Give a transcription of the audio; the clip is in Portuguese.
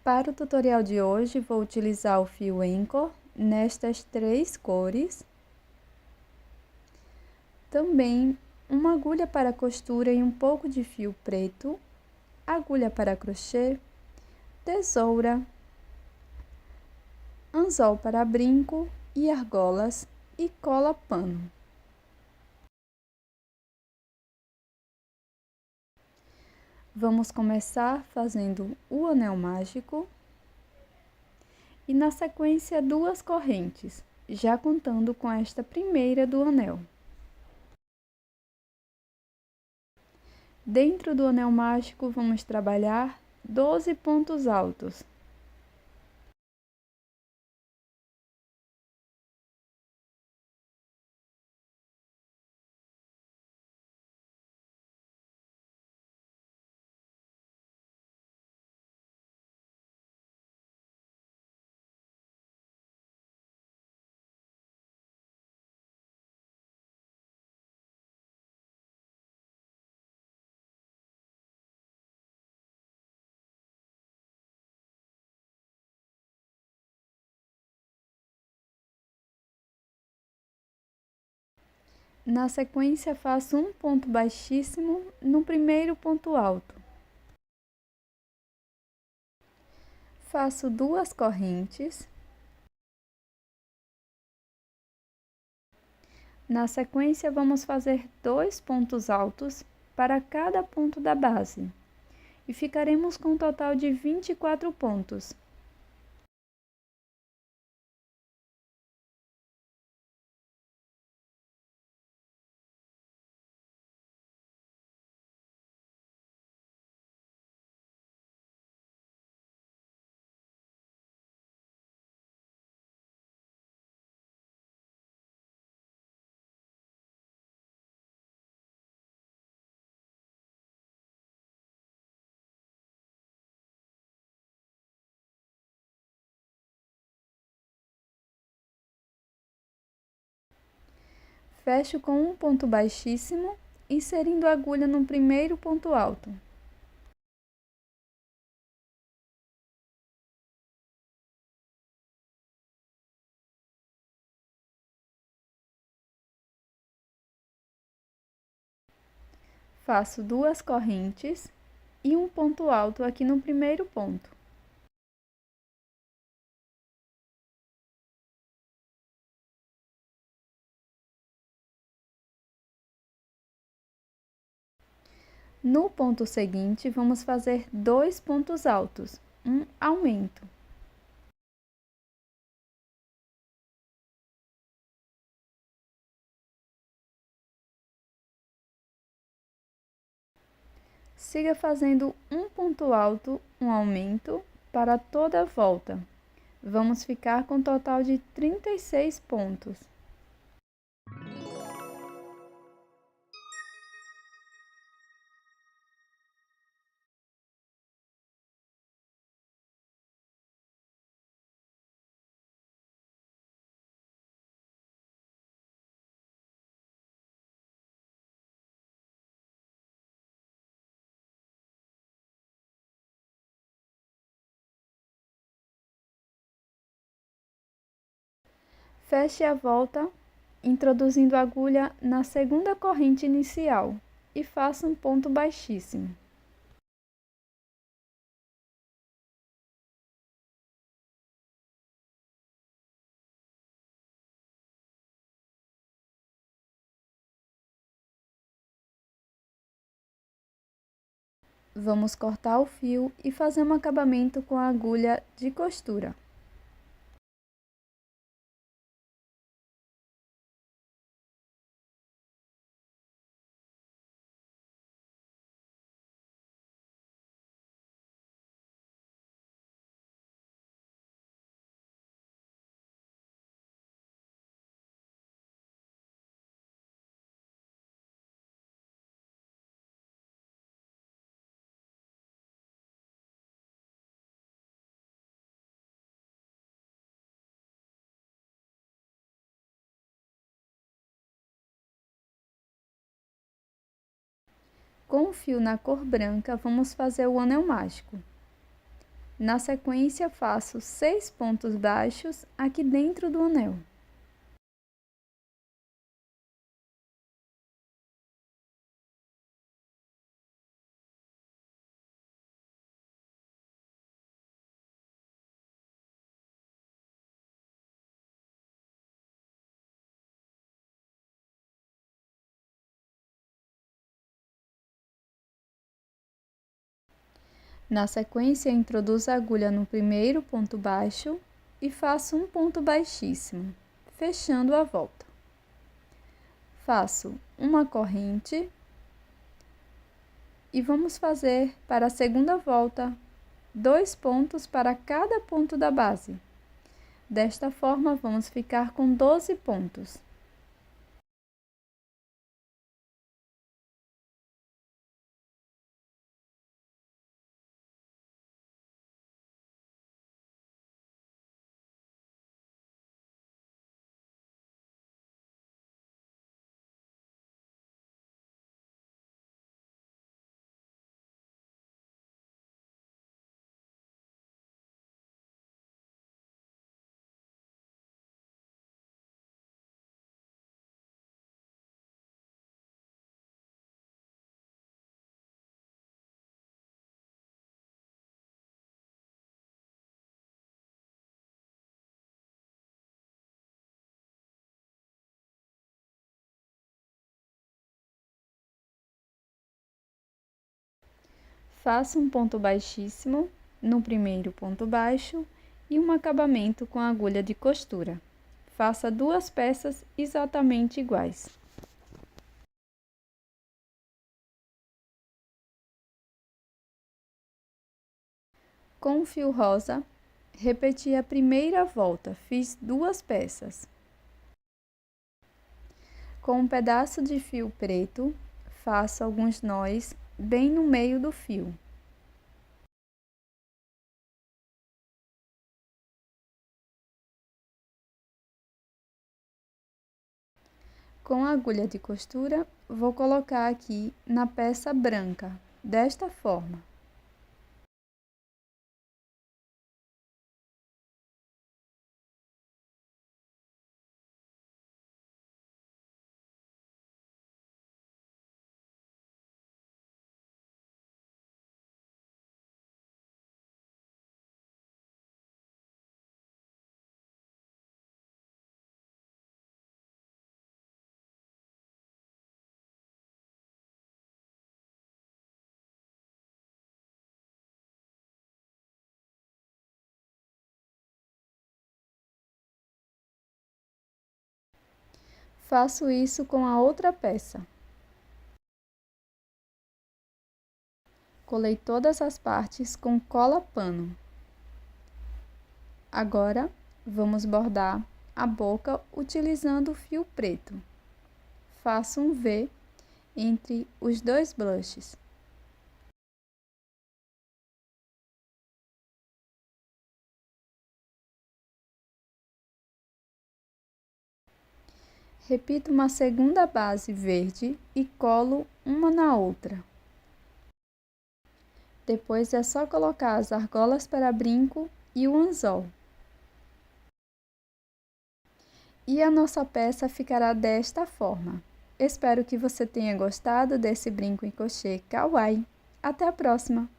Para o tutorial de hoje, vou utilizar o fio Anchor nestas 3 cores. Também uma agulha para costura e um pouco de fio preto, agulha para crochê, tesoura, anzol para brinco e argolas e cola pano. Vamos começar fazendo o anel mágico e na sequência 2 correntes, já contando com esta primeira do anel. Dentro do anel mágico, vamos trabalhar 12 pontos altos. Na sequência, faço um ponto baixíssimo no primeiro ponto alto. Faço 2 correntes. Na sequência, vamos fazer 2 pontos altos para cada ponto da base. E ficaremos com um total de 24 pontos. Fecho com um ponto baixíssimo, inserindo a agulha no primeiro ponto alto. Faço 2 correntes e um ponto alto aqui no primeiro ponto. No ponto seguinte, vamos fazer 2 pontos altos, um aumento. Siga fazendo um ponto alto, um aumento, para toda a volta. Vamos ficar com um total de 36 pontos. Feche a volta, introduzindo a agulha na segunda corrente inicial e faça um ponto baixíssimo. Vamos cortar o fio e fazer um acabamento com a agulha de costura. Com o fio na cor branca, vamos fazer o anel mágico. Na sequência, faço 6 pontos baixos aqui dentro do anel. Na sequência, introduzo a agulha no primeiro ponto baixo e faço um ponto baixíssimo, fechando a volta. Faço uma corrente e vamos fazer para a segunda volta 2 pontos para cada ponto da base. Desta forma, vamos ficar com 12 pontos. Faço um ponto baixíssimo no primeiro ponto baixo e um acabamento com a agulha de costura. Faça 2 peças exatamente iguais. Com o fio rosa, repeti a primeira volta, fiz 2 peças. Com um pedaço de fio preto, faço alguns nós bem no meio do fio. Com a agulha de costura, vou colocar aqui na peça branca, desta forma. Faço isso com a outra peça. Colei todas as partes com cola pano. Agora, vamos bordar a boca utilizando o fio preto. Faço um V entre os 2 blushes. Repito uma segunda base verde e colo uma na outra. Depois é só colocar as argolas para brinco e o anzol. E a nossa peça ficará desta forma. Espero que você tenha gostado desse brinco em crochê kawaii. Até a próxima!